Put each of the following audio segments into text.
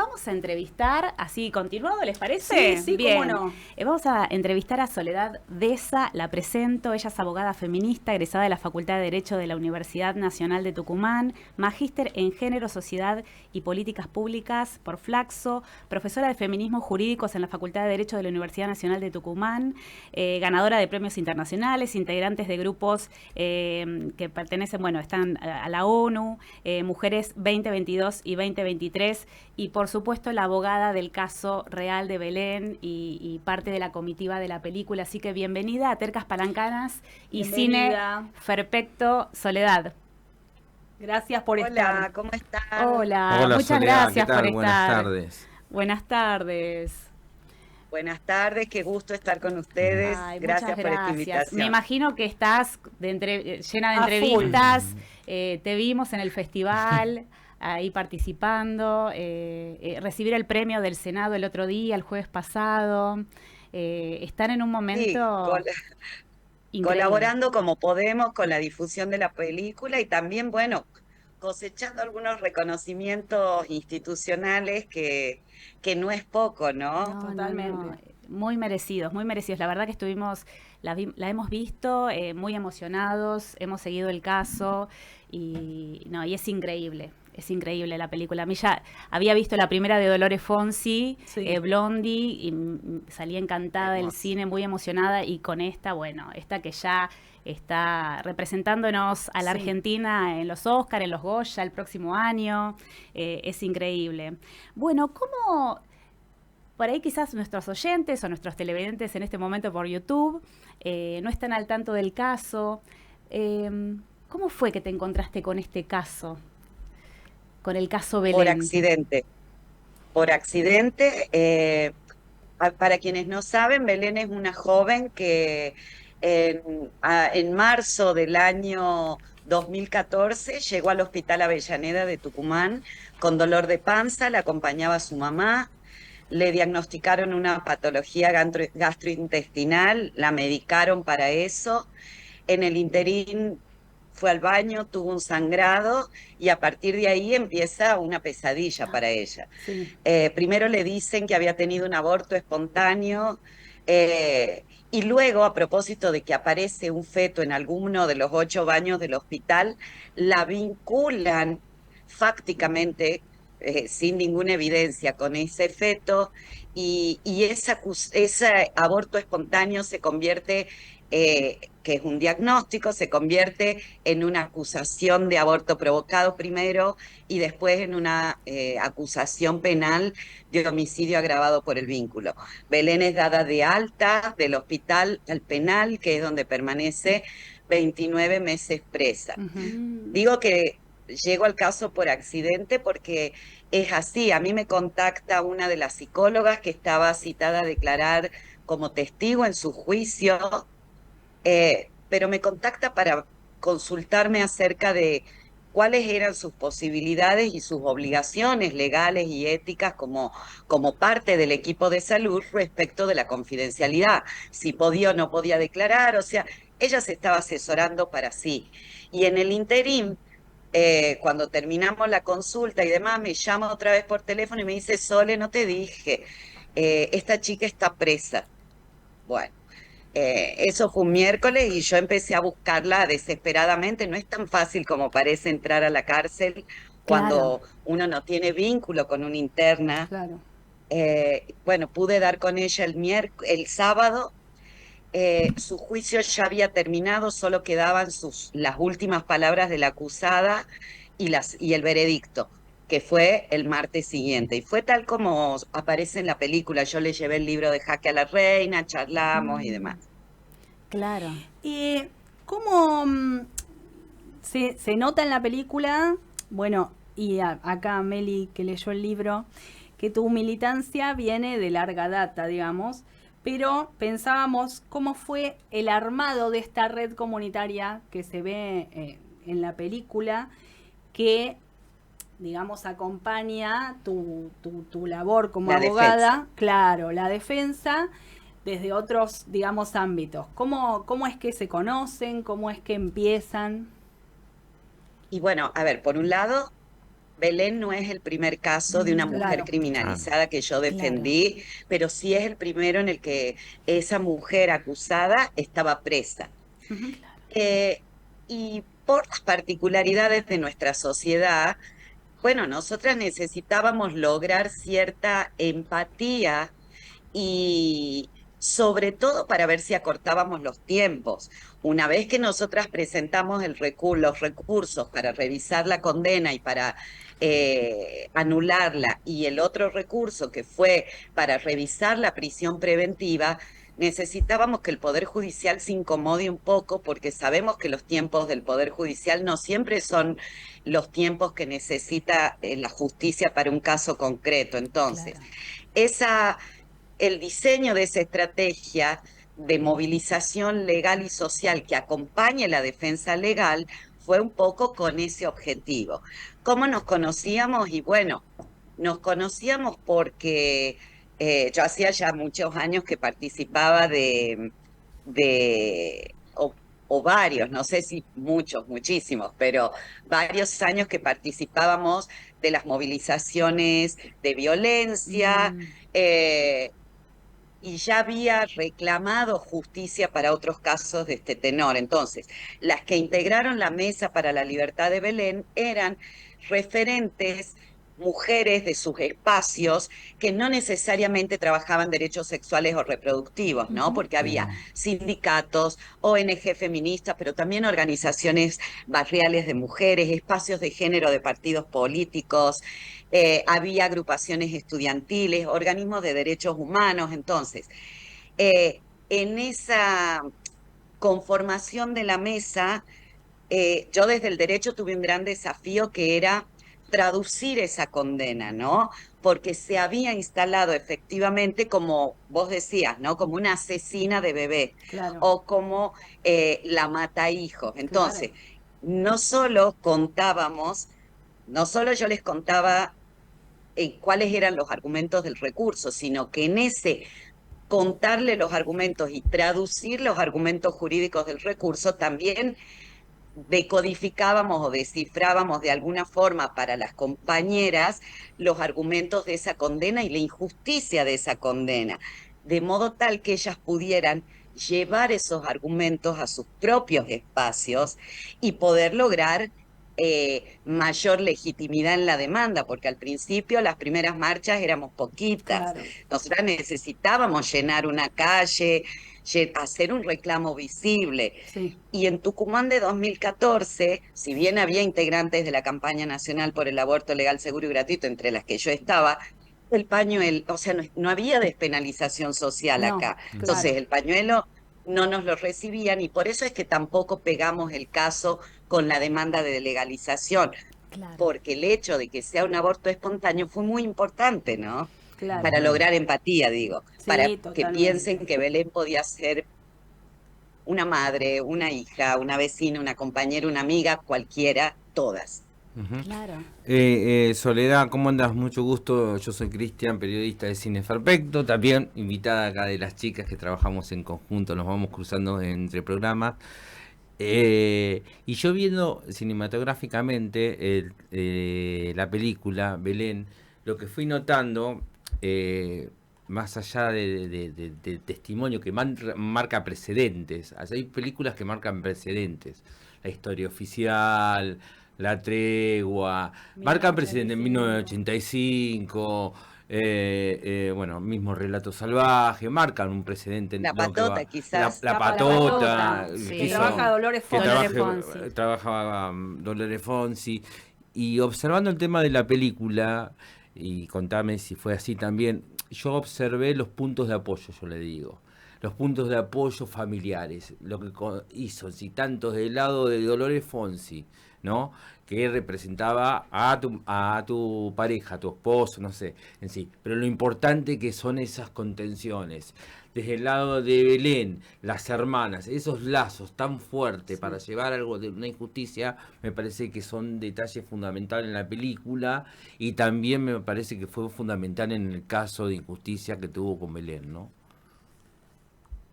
vamos a entrevistar, así continuado, ¿les parece? Sí, sí, bien. cómo no. Vamos a entrevistar a Soledad Deza, la presento. Ella es abogada feminista, egresada de la Facultad de Derecho de la Universidad Nacional de Tucumán, magíster en Género, Sociedad y Políticas Públicas por Flaxo, profesora de Feminismos Jurídicos en la Facultad de Derecho de la Universidad Nacional de Tucumán, ganadora de premios internacionales, integrantes de grupos que pertenecen, bueno, están a la ONU, Mujeres 2022 y 2023, y por supuesto la abogada del caso real de Belén y parte de la comitiva de la película. Así que bienvenida a Tercas Palancanas y Bienvenida. Cine Perfecto, Soledad. Gracias por estar. Hola, ¿cómo están? Hola, Hola, muchas Soledad, gracias ¿qué tal? por Buenas estar. tardes. Buenas tardes. Buenas tardes, qué gusto estar con ustedes. Ay, Gracias muchas por esta gracias. invitación. Me imagino que estás llena de A entrevistas. Te vimos en el festival, ahí participando. Recibir el premio del Senado el otro día, el jueves pasado. Están en un Sí, momento increíble. colaborando como podemos con la difusión de la película y también, bueno, cosechando algunos reconocimientos institucionales que no es poco, ¿no? Totalmente. Muy merecidos, muy merecidos. La verdad que la hemos visto muy emocionados, hemos seguido el caso y es increíble la película. A mí ya había visto la primera de Dolores Fonsi, Sí. Blondie, y salí encantada del Hermoso. cine, muy emocionada, y con esta que ya está representándonos a la Sí. Argentina en los Oscar, en los Goya el próximo año, es increíble. Bueno, ¿cómo...? Por ahí quizás nuestros oyentes o nuestros televidentes en este momento por YouTube no están al tanto del caso. ¿Cómo fue que te encontraste con este caso? Con el caso Belén. Por accidente. Por accidente, para quienes no saben, Belén es una joven que en marzo del año 2014 llegó al Hospital Avellaneda de Tucumán con dolor de panza, la acompañaba su mamá, le diagnosticaron una patología gastrointestinal, la medicaron para eso. En el interín fue al baño, tuvo un sangrado y a partir de ahí empieza una pesadilla para ella. Sí. Primero le dicen que había tenido un aborto espontáneo, y luego, a propósito de que aparece un feto en alguno de los 8 baños del hospital, la vinculan fácticamente, sin ninguna evidencia, con ese feto, y ese aborto espontáneo se convierte, que es un diagnóstico, se convierte en una acusación de aborto provocado primero y después en una acusación penal de homicidio agravado por el vínculo. Belén es dada de alta del hospital al penal, que es donde permanece 29 meses presa. Digo que llego al caso por accidente porque es así. A mí me contacta una de las psicólogas que estaba citada a declarar como testigo en su juicio, pero me contacta para consultarme acerca de cuáles eran sus posibilidades y sus obligaciones legales y éticas como parte del equipo de salud respecto de la confidencialidad, si podía o no podía declarar, o sea, ella se estaba asesorando para sí. Y en el interín, cuando terminamos la consulta y demás, me llama otra vez por teléfono y me dice: Sole, no te dije, esta chica está presa. Bueno. Eso fue un miércoles y yo empecé a buscarla desesperadamente. No es tan fácil como parece entrar a la cárcel Claro. cuando uno no tiene vínculo con una interna. Claro. Bueno, pude dar con ella el sábado. Su juicio ya había terminado, solo quedaban las últimas palabras de la acusada y el veredicto, que fue el martes siguiente. Y fue tal como aparece en la película. Yo le llevé el libro de Jaque a la Reina, charlamos y demás. Claro. ¿Cómo se nota en la película? Bueno, y acá Meli, que leyó el libro, que tu militancia viene de larga data, digamos, pero pensábamos cómo fue el armado de esta red comunitaria que se ve en la película, que, digamos, acompaña tu labor como La abogada, defensa. claro, la defensa, desde otros, digamos, ámbitos. ¿Cómo es que se conocen? ¿Cómo es que empiezan? Y bueno, a ver, por un lado, Belén no es el primer caso de una mujer Claro, criminalizada que yo claro. defendí, pero sí es el primero en el que esa mujer acusada estaba presa. ujú, Eh, y por las particularidades de nuestra sociedad, bueno, nosotras necesitábamos lograr cierta empatía y sobre todo para ver si acortábamos los tiempos. Una vez que nosotras presentamos los recursos para revisar la condena y para anularla, y el otro recurso que fue para revisar la prisión preventiva, necesitábamos que el Poder Judicial se incomode un poco porque sabemos que los tiempos del Poder Judicial no siempre son los tiempos que necesita la justicia para un caso concreto. Entonces, Claro. esa el diseño de esa estrategia de movilización legal y social que acompañe la defensa legal fue un poco con ese objetivo. ¿Cómo nos conocíamos? Y bueno, nos conocíamos porque yo hacía ya muchos años que participaba o varios, no sé si muchos, muchísimos, pero varios años que participábamos de las movilizaciones de violencia, mm, eh, y ya había reclamado justicia para otros casos de este tenor. Entonces, las que integraron la Mesa para la Libertad de Belén eran referentes, mujeres de sus espacios que no necesariamente trabajaban derechos sexuales o reproductivos, ¿no? ujú, Porque había sindicatos, ONG feministas, pero también organizaciones barriales de mujeres, espacios de género de partidos políticos, había agrupaciones estudiantiles, organismos de derechos humanos. Entonces, en esa conformación de la mesa, yo desde el derecho tuve un gran desafío que era traducir esa condena, ¿no? Porque se había instalado efectivamente, como vos decías, ¿no? Como una asesina de bebé claro, o como la mata hijos. claro. Entonces, no solo contábamos, no solo yo les contaba cuáles eran los argumentos del recurso, sino que en ese contarle los argumentos y traducir los argumentos jurídicos del recurso, también decodificábamos o descifrábamos de alguna forma para las compañeras los argumentos de esa condena y la injusticia de esa condena, de modo tal que ellas pudieran llevar esos argumentos a sus propios espacios y poder lograr mayor legitimidad en la demanda, porque al principio las primeras marchas éramos poquitas. Claro, Nosotras necesitábamos llenar una calle, hacer un reclamo visible. sí. Y en Tucumán de 2014, si bien había integrantes de la campaña nacional por el aborto legal, seguro y gratuito, entre las que yo estaba, el pañuelo, o sea, no había despenalización social No, acá. Entonces, claro, el pañuelo no nos lo recibían y por eso es que tampoco pegamos el caso con la demanda de legalización, Claro. porque el hecho de que sea un aborto espontáneo fue muy importante, ¿no? claro. Para lograr empatía, digo, para Sí, que totalmente. piensen que Belén podía ser una madre, una hija, una vecina, una compañera, una amiga, cualquiera, todas. Ujú. Claro. Soledad, ¿cómo andas? Mucho gusto. Yo soy Cristian, periodista de Cine Perfecto, también invitada acá de las chicas que trabajamos en conjunto, nos vamos cruzando entre programas. Y yo viendo cinematográficamente la película Belén, lo que fui notando, más allá de testimonio que marca precedentes, hay películas que marcan precedentes, La historia oficial, La tregua, marcan precedentes en 1985. Bueno, mismo Relato Salvaje, marcan un precedente en La lo que patota, va. La, quizás. la La patota, patota, Sí. que que trabaja Dolores que Fonsi. Dolores Fonsi. trabajaba Dolores Fonsi. Y observando el tema de la película, y contame si fue así también, yo observé los puntos de apoyo, yo le digo. Los puntos de apoyo familiares, lo que hizo, si tanto del lado de Dolores Fonsi, ¿no? Que representaba a tu pareja, a tu esposo, no sé, en sí. Pero lo importante que son esas contenciones. Desde el lado de Belén, las hermanas, esos lazos tan fuertes para llevar algo de una injusticia, me parece que son detalles fundamentales en la película y también me parece que fue fundamental en el caso de injusticia que tuvo con Belén, ¿no?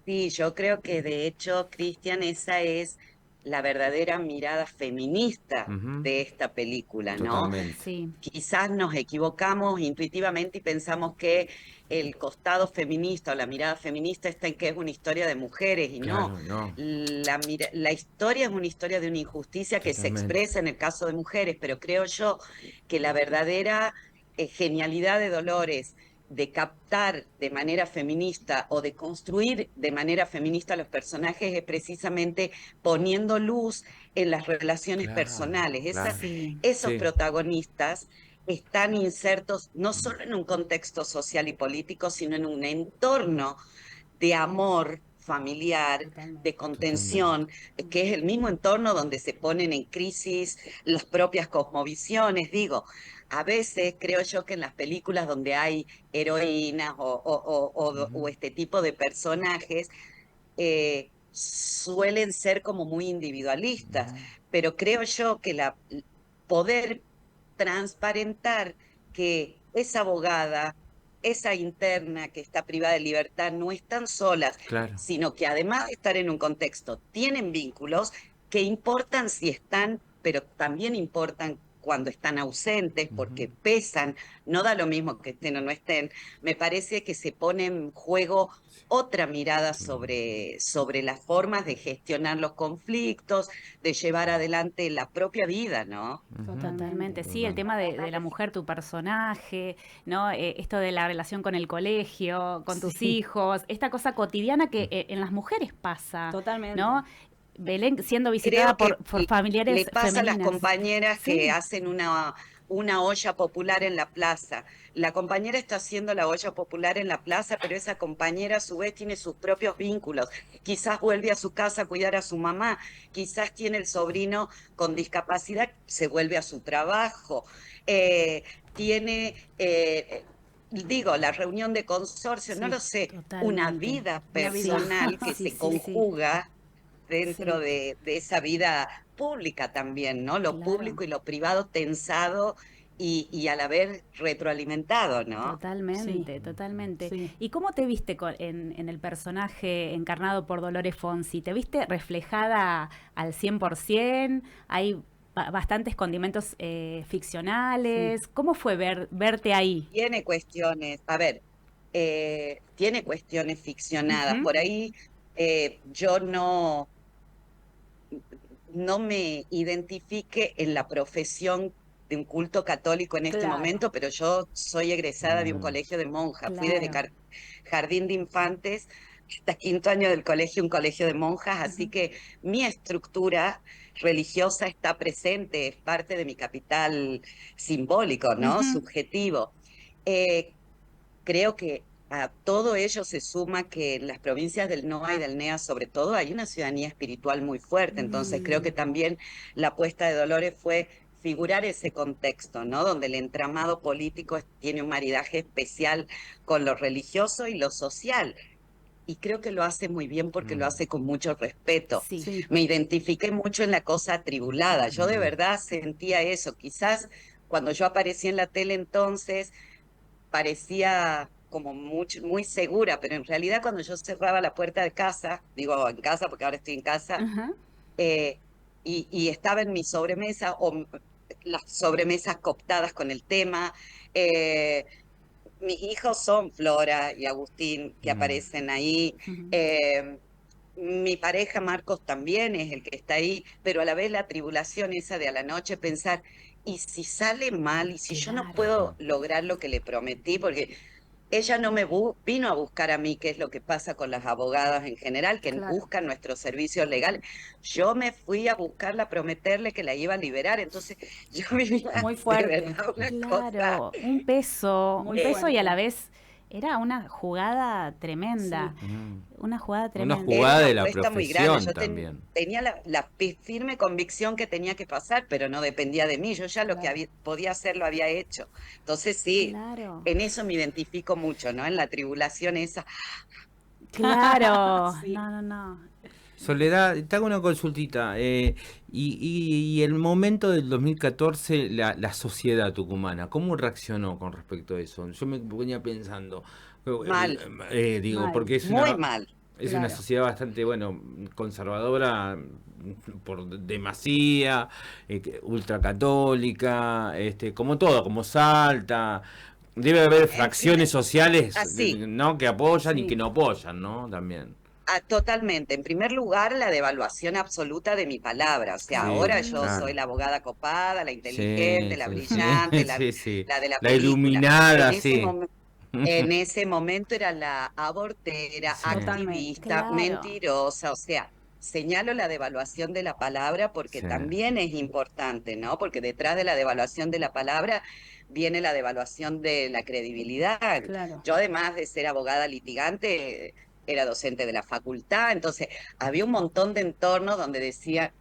Sí, yo creo que de hecho, Cristian, esa es la verdadera mirada feminista Ujú. de esta película, ¿no? Totalmente. Sí, Quizás nos equivocamos intuitivamente y pensamos que el costado feminista o la mirada feminista está en que es una historia de mujeres y no. Claro, no, La historia es una historia de una injusticia que se totalmente. expresa en el caso de mujeres, pero creo yo que la verdadera genialidad de Dolores de captar de manera feminista o de construir de manera feminista los personajes es precisamente poniendo luz en las relaciones Claro, personales. claro. sí. Esos Sí. protagonistas están insertos no solo en un contexto social y político, sino en un entorno de amor familiar, de Totalmente. Totalmente. contención, que es el mismo entorno donde se ponen en crisis las propias cosmovisiones. Digo, a veces creo yo que en las películas donde hay heroínas o Ujú, este tipo de personajes, suelen ser como muy individualistas, ujú. pero creo yo que poder transparentar que esa abogada, esa interna que está privada de libertad, no están solas, Claro. sino que además de estar en un contexto, tienen vínculos que importan si están, pero también importan cuando están ausentes, Ujú. porque pesan, no da lo mismo que estén o no estén. Me parece que se pone en juego Sí. otra mirada Mm. sobre las formas de gestionar los conflictos, de llevar adelante la propia vida, ¿no? Ujú. Totalmente. Totalmente, sí, el Totalmente. tema de la mujer, tu personaje, ¿no? Esto de la relación con el colegio, con tus Sí, hijos, esta cosa cotidiana que en las mujeres pasa, totalmente. ¿no? Belén siendo Creo visitada que por familiares le pasa a las femeninas. compañeras que Sí, hacen una olla popular en la plaza. La compañera está haciendo la olla popular en la plaza, pero esa compañera a su vez tiene sus propios vínculos. Quizás vuelve a su casa a cuidar a su mamá, quizás tiene el sobrino con discapacidad, se vuelve a su trabajo. Eh, tiene, digo, la reunión de consorcio, no Sí, lo sé, una totalmente. vida una vida. Sí, personal que sí, se sí, sí, conjuga dentro sí, de esa vida pública también, ¿no? Lo claro. público y lo privado tensado y a la vez retroalimentado, ¿no? Sí, Totalmente, totalmente. sí. ¿Y cómo te viste en el personaje encarnado por Dolores Fonsi? ¿Te viste reflejada al 100%? ¿Hay bastantes condimentos Sí. ficcionales? ¿Cómo fue verte ahí? Tiene cuestiones, a ver, tiene cuestiones ficcionadas. Ujú. Por ahí yo no me identifique en la profesión de un culto católico en este Claro, momento, pero yo soy egresada de un Mm. colegio de monjas, fui desde Claro. jardín de infantes hasta quinto año del colegio, un colegio de monjas, así Ujú. que mi estructura religiosa está presente, es parte de mi capital simbólico, ¿no? Ujú. Subjetivo. Eh, Creo que a todo ello se suma que en las provincias del NOA y del NEA, sobre todo, hay una ciudadanía espiritual muy fuerte. Entonces, creo que Mm, también la apuesta de Dolores fue figurar ese contexto, ¿no? Donde el entramado político tiene un maridaje especial con lo religioso y lo social. Y creo que lo hace muy bien porque lo Mm. hace con mucho respeto. sí. sí. Me identifiqué mucho en la cosa atribulada. Yo de Mm. verdad sentía eso. Quizás cuando yo aparecí en la tele entonces parecía como muy segura, pero en realidad cuando yo cerraba la puerta de casa, digo en casa porque ahora estoy en casa, Ajá. eh, y estaba en mi sobremesa o las sobremesas cooptadas con el tema, eh, mis hijos son Flora y Agustín que Mm. aparecen ahí. Ujú. eh, Mi pareja Marcos también es el que está ahí, pero a la vez la tribulación esa de a la noche pensar, ¿y si sale mal? ¿Y si yo no Claro. puedo lograr lo que le prometí? Porque ella no me vino a buscar a mí, que es lo que pasa con las abogadas en general, que Claro. buscan nuestros servicios legales. Yo me fui a buscarla, a prometerle que la iba a liberar. Entonces yo vivía Muy de fuerte, verdad una cosa. Claro, muy un peso y a la fuerte. vez era una jugada Sí, tremenda, Mm. una jugada Una tremenda. Era jugada una de la apuesta muy grande. profesión Yo también. tenía la firme convicción que tenía que pasar, pero no dependía de mí. Yo ya lo que claro. podía hacer lo había hecho. Entonces sí, Claro, en eso me identifico mucho, ¿no? En la tribulación esa. claro, Sí. no, no, no. Soledad, te hago una consultita. Y el momento del 2014, la sociedad tucumana, ¿cómo reaccionó con respecto a eso? Yo me venía pensando, Mal, digo, Mal. porque es muy una, mal. Es Claro. una sociedad bastante, bueno, conservadora por demasía, ultracatólica, como todo, como Salta. Debe haber fracciones sociales, Así. ¿no? Que apoyan y Sí. que no apoyan, ¿no? También. Totalmente. En primer lugar, la devaluación absoluta de mi palabra. O sea, Claro. ahora Sí, yo soy claro. la abogada copada, la Sí, inteligente, la sí, sí, brillante, sí, sí. la de la La película. En iluminada, ese sí. momento, en ese momento era la abortera, Sí. Totalmente. activista, Claro. mentirosa. O sea, señalo la devaluación de la palabra porque Sí. también es importante, ¿no? Porque detrás de la devaluación de la palabra viene la devaluación de la credibilidad. Claro. Yo, además de ser abogada litigante, era docente de la facultad, entonces había un montón de entornos donde decía,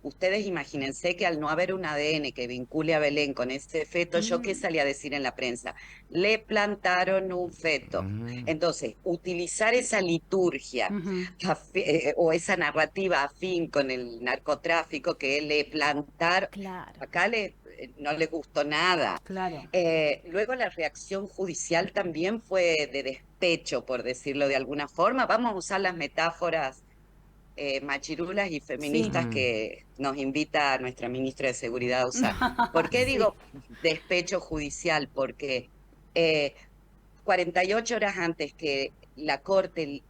ustedes imagínense que al no haber un ADN que vincule a Belén con ese feto, ¿yo qué Mm. salía a decir en la prensa? Le plantaron un feto. Mm. Entonces, utilizar esa liturgia Ujú. o esa narrativa afín con el narcotráfico que le plantaron, Claro. acá no le gustó nada. Claro. Luego la reacción judicial también fue de despecho, por decirlo de alguna forma. Vamos a usar las metáforas machirulas y Sí. feministas que nos invita nuestra ministra de Seguridad a usar. ¿Por qué Sí. digo despecho judicial? Porque 48 horas antes que la Corte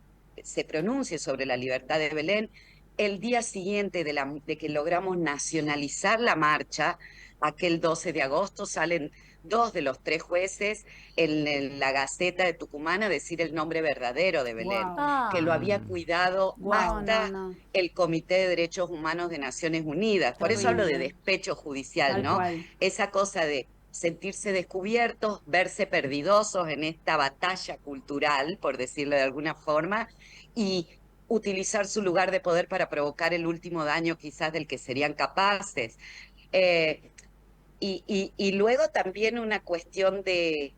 se pronuncie sobre la libertad de Belén, el día siguiente de que logramos nacionalizar la marcha, aquel 12 de agosto, salen dos de los tres jueces en la Gaceta de Tucumán a decir el nombre verdadero de Belén, Wow. que lo Ah, había Mm. cuidado Wow. no, hasta no. el Comité de Derechos Humanos de Naciones Unidas. Por eso hablo de Terrible. despecho judicial, Tal ¿no? cual. Esa cosa de sentirse descubiertos, verse perdidosos en esta batalla cultural, por decirlo de alguna forma, y utilizar su lugar de poder para provocar el último daño quizás del que serían capaces. Eh, y luego también una cuestión de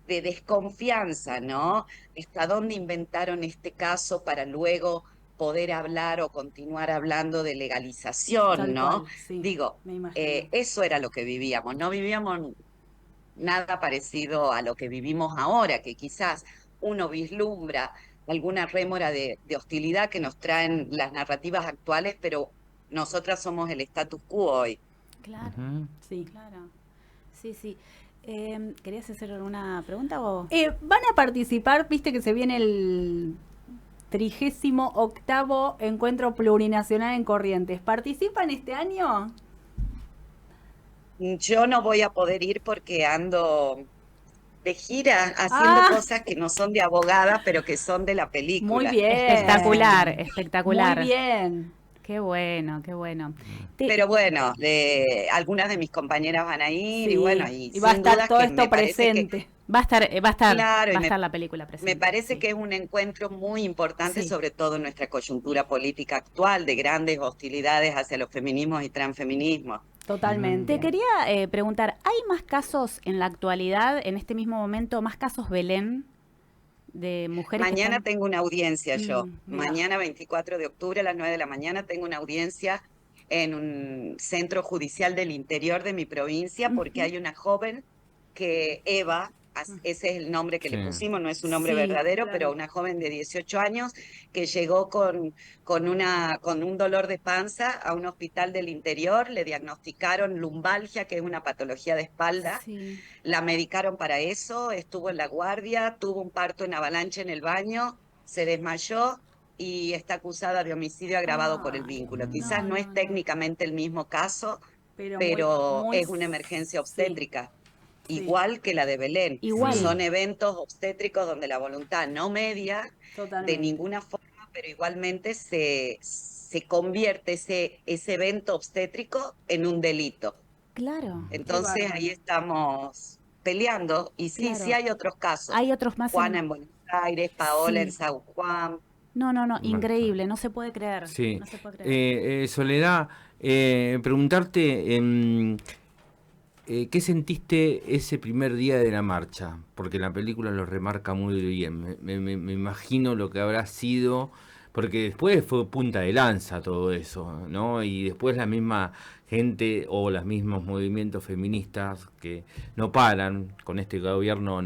desconfianza, ¿no? ¿Hasta dónde inventaron este caso para luego poder hablar o continuar hablando de legalización, Tal ¿no? cual. Sí. Digo, Me imagino. eso era lo que vivíamos, no vivíamos nada parecido a lo que vivimos ahora, que quizás uno vislumbra alguna rémora de hostilidad que nos traen las narrativas actuales, pero nosotras somos el status quo hoy. Claro. Ujú. Sí. Claro. Sí, sí. ¿Querías hacer alguna pregunta o...? Van a participar, viste que se viene el 38º Encuentro Plurinacional en Corrientes. ¿Participan este año? Yo no voy a poder ir porque ando de gira haciendo Ah, cosas que no son de abogada, pero que son de la muy película. Espectacular, bien. Muy espectacular. bien. Qué bueno, qué bueno. Pero bueno, algunas de mis compañeras van a ir y bueno, Sí. y Y va a sin estar dudas todo que esto me parece que, presente. Va a estar, va a estar, claro, va y a estar la película me presente, parece sí. que es un encuentro muy importante, Sí, sobre todo en nuestra coyuntura política actual, de grandes hostilidades hacia los feminismos y transfeminismos. Te totalmente. quería preguntar, ¿hay más casos en la actualidad, en este mismo momento, más casos Belén de mujeres que Mañana están... tengo una audiencia yo. Mira. Mañana, 24 de octubre, a las 9 de la mañana, tengo una audiencia en un centro judicial del interior de mi provincia porque Ujú. hay una joven que Eva, ese es el nombre que Sí. le pusimos, no es su nombre Sí, verdadero, pero claro. una joven de 18 años que llegó con un dolor de panza a un hospital del interior, le diagnosticaron lumbalgia, que es una patología de espalda, Sí. la medicaron para eso, estuvo en la guardia, tuvo un parto en avalancha en el baño, se desmayó y está acusada de homicidio agravado por el Ay, vínculo. Quizás no, no es no, no. técnicamente el mismo caso, Pero muy, pero muy, es una emergencia sí, obstétrica, sí, igual que la de Belén. Igual, Son Mm. eventos obstétricos donde la voluntad no media de totalmente. ninguna forma, pero igualmente se convierte ese evento obstétrico en un delito. claro, Qué Entonces ahí bárbaro. estamos peleando y sí, sí claro. hay otros casos. Hay otros más Juana en... en Buenos Aires, Paola en Sí. San Juan. No, no, no, Un montón. increíble, no se puede creer, Sí. no se puede creer. Soledad, preguntarte, ¿qué sentiste ese primer día de la marcha? Porque la película lo remarca muy bien. Me imagino lo que habrá sido porque después fue punta de lanza todo eso, ¿no? Y después la misma gente o los mismos movimientos feministas que no paran con este gobierno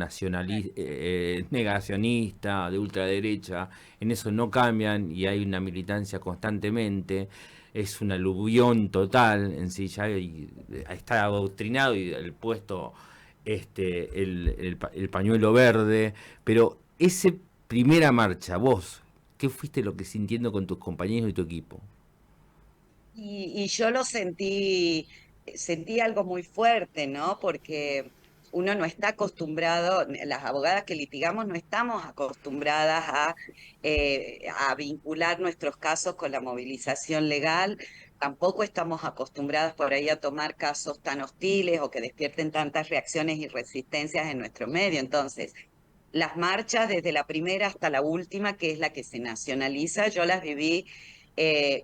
negacionista, de ultraderecha, en eso no cambian y hay una militancia constantemente. Es un aluvión total en sí, ya está adoctrinado y el puesto el pañuelo verde, pero esa primera marcha, vos, ¿qué fuiste lo que sintiendo con tus compañeros y tu equipo? Y yo lo sentí algo muy fuerte, ¿no? Porque uno no está acostumbrado, las abogadas que litigamos no estamos acostumbradas a vincular nuestros casos con la movilización legal, tampoco estamos acostumbradas por ahí a tomar casos tan hostiles o que despierten tantas reacciones y resistencias en nuestro medio. Entonces, las marchas desde la primera hasta la última, que es la que se nacionaliza, yo las viví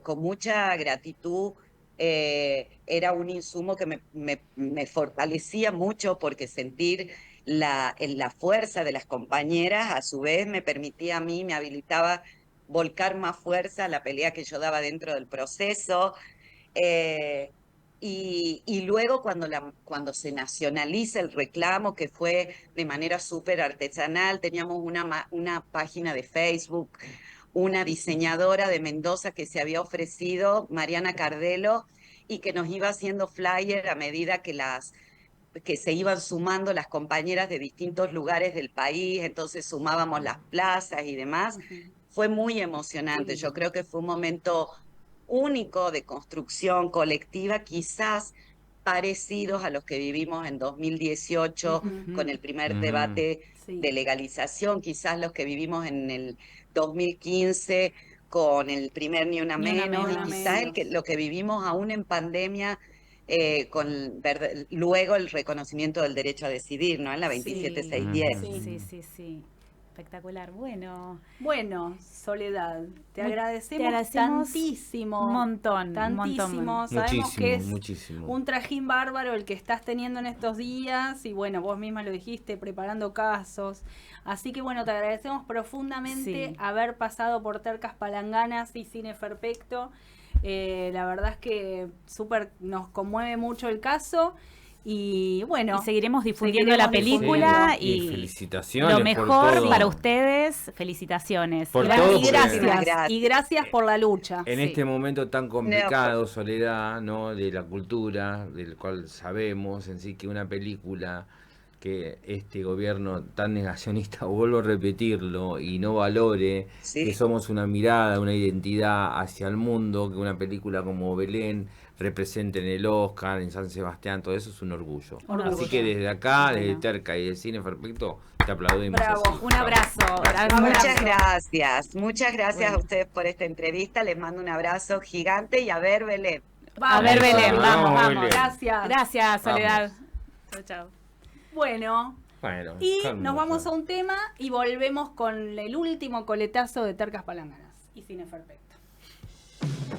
con mucha gratitud. Era un insumo que me fortalecía mucho porque sentir la fuerza de las compañeras a su vez me permitía a mí, me habilitaba volcar más fuerza a la pelea que yo daba dentro del proceso. eh, y luego cuando se nacionaliza el reclamo, que fue de manera súper artesanal, teníamos una página de Facebook, una diseñadora de Mendoza que se había ofrecido, Mariana Cardelo, y que nos iba haciendo flyer a medida que se iban sumando las compañeras de distintos lugares del país, entonces sumábamos las plazas y demás. Fue muy emocionante, yo creo que fue un momento único de construcción colectiva, quizás parecidos a los que vivimos en 2018 con el primer Mm, debate Sí. de legalización, quizás los que vivimos en el 2015 con el primer Ni Una Ni una Menos, y menos. quizás lo que vivimos aún en pandemia luego el reconocimiento del derecho a decidir, ¿no? En la Sí, 27610. ujú. sí, sí, sí. Espectacular. Bueno, Bueno, Soledad, te Muy- agradecemos, te agradecemos tantísimo. un montón, un Tantísimo. montón. Sabemos que es Muchísimo. un trajín bárbaro el que estás teniendo en estos días. Y bueno, vos misma lo dijiste, preparando casos. Así que bueno, te agradecemos profundamente Sí. haber pasado por Tercas Palanganas y Cine Perfecto. La verdad es que súper nos conmueve mucho el caso. Y bueno, Y seguiremos difundiendo la seguiremos película difundiendo. Y y felicitaciones lo por mejor todo. para ustedes. Felicitaciones. Por Gra- todo, y porque- gracias. Gracias. Y gracias por la lucha. En Sí. este momento tan complicado, Soledad, ¿no? De la cultura, del cual sabemos en sí que una película que este gobierno tan negacionista, vuelvo a repetirlo, y no valore Sí. que somos una mirada, una identidad hacia el mundo, que una película como Belén represente en el Oscar, en San Sebastián, todo eso es un orgullo. Orgullo. Así que desde acá, Bueno. desde Terca y del Cine Perfecto, te aplaudimos. Bravo. así. Un abrazo. Muchas gracias, muchas gracias Bueno. a ustedes por esta entrevista. Les mando un abrazo gigante y a ver, Belén. Vamos, A ver, Belén, Soledad, vamos, vamos. Gracias. Gracias, Soledad. Chao, chao. Bueno, Bueno, y calma, nos vamos ya. a un tema y volvemos con el último coletazo de Tercas Palanganas y Cine Perfecto.